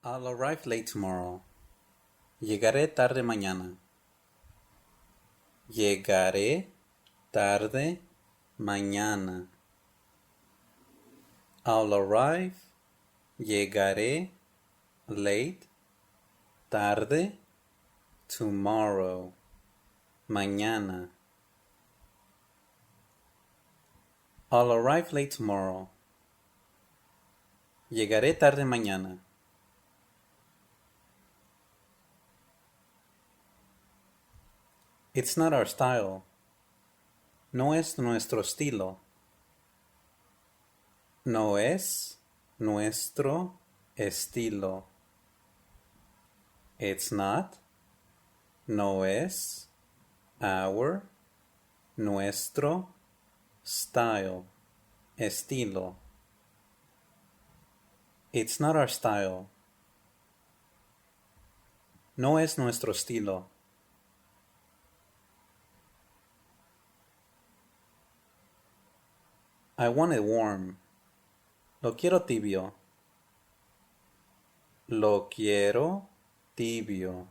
I'll arrive late tomorrow. Llegaré tarde mañana. Llegaré tarde mañana. I'll arrive. Llegaré late. Tarde. Tomorrow. Mañana. I'll arrive late tomorrow. Llegaré tarde mañana. It's not our style. No es nuestro estilo. No es nuestro estilo. It's not. No es. Our. Nuestro. Style. Estilo. It's not our style. No es nuestro estilo. I want it warm. Lo quiero tibio. Lo quiero tibio.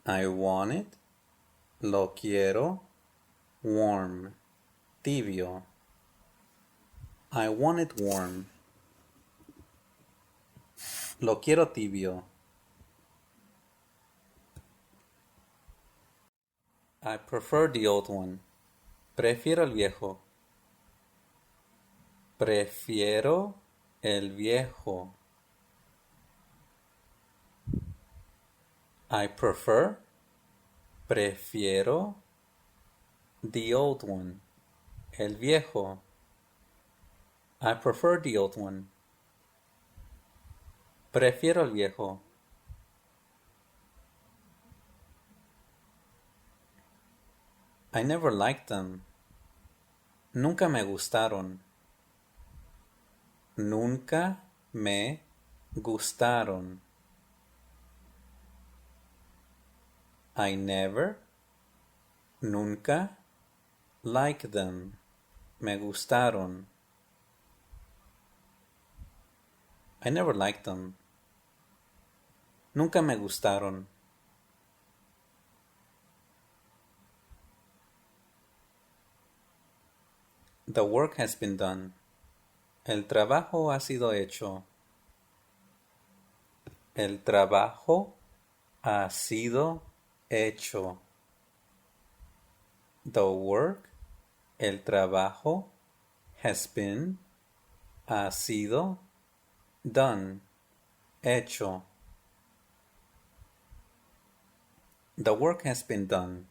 I want it. Lo quiero warm. Tibio. I want it warm. Lo quiero tibio. I prefer the old one. Prefiero el viejo. Prefiero el viejo. I prefer. Prefiero. The old one. El viejo. I prefer the old one. Prefiero el viejo. I never liked them. Nunca me gustaron. Nunca me gustaron. I never, nunca, liked them. Me gustaron. I never liked them. Nunca me gustaron. The work has been done. El trabajo ha sido hecho. El trabajo ha sido hecho. The work, el trabajo, has been, ha sido, done, hecho. The work has been done.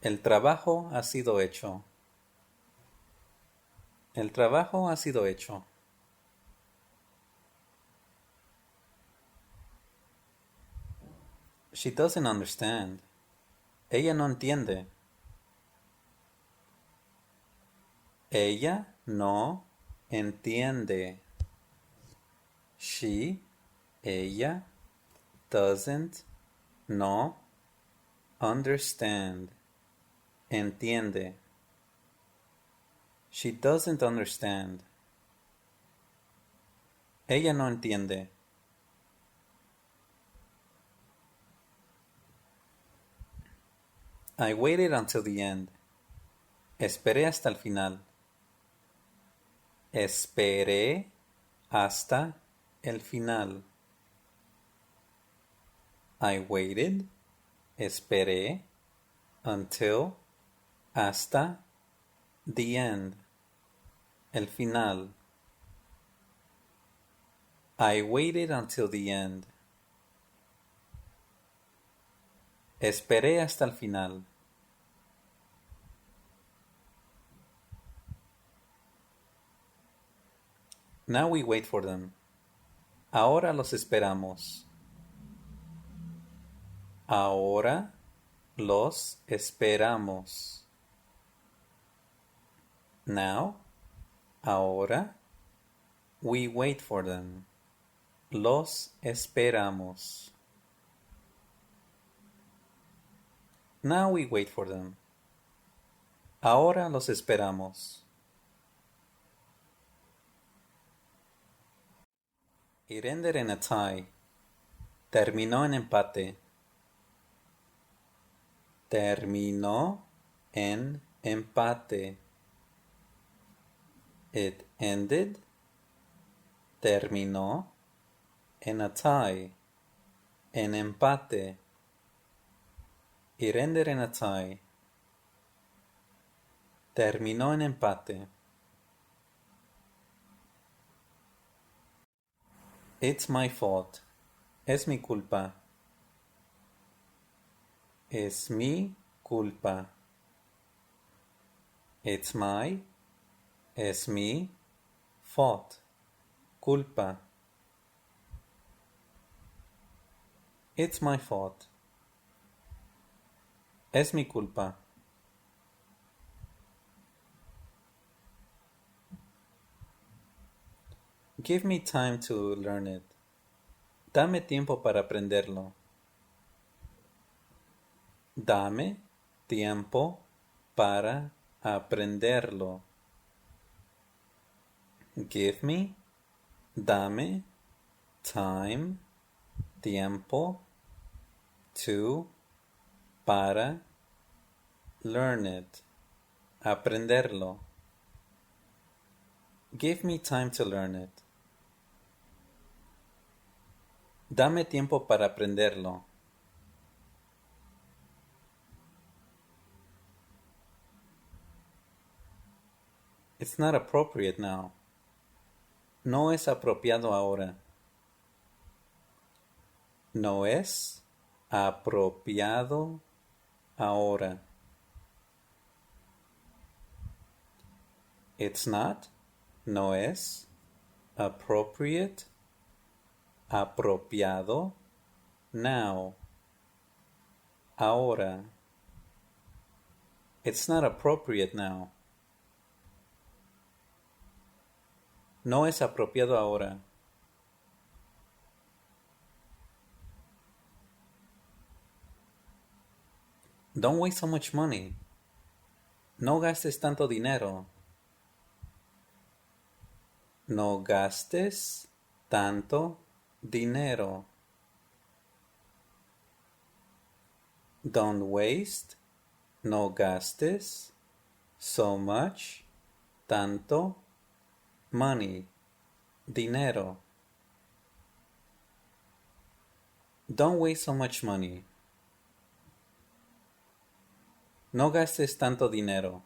El trabajo ha sido hecho. El trabajo ha sido hecho. She doesn't understand. Ella no entiende. Ella no entiende. She, ella, doesn't, no, understand. Entiende. She doesn't understand. Ella no entiende. I waited until the end. Esperé hasta el final. Esperé hasta el final. I waited. Esperé. Until. Hasta. The end. El final. I waited until the end. Esperé hasta el final. Now we wait for them. Ahora los esperamos. Ahora los esperamos. Now, ahora, we wait for them. Los esperamos. Now we wait for them. Ahora los esperamos. y render en a tie. Terminó en empate. Terminó en empate. It ended. Terminó en a tie. En empate. Y render en a tie. Terminó en empate. It's my fault. Es mi culpa. Es mi culpa. It's my. Es mi. Fault. Culpa. It's my fault. Es mi culpa. Give me time to learn it. Dame tiempo para aprenderlo. Dame tiempo para aprenderlo. Give me, dame, time, tiempo, to, para, learn it, aprenderlo. Give me time to learn it. Dame tiempo para aprenderlo. It's not appropriate now. No es apropiado ahora. No es apropiado ahora. It's not, no es, appropriate, apropiado, now, ahora. It's not appropriate now. No es apropiado ahora. Don't waste so much money. No gastes tanto dinero. No gastes tanto dinero. Don't waste, no gastes, so much, tanto, money, dinero. Don't waste so much money. No gastes tanto dinero.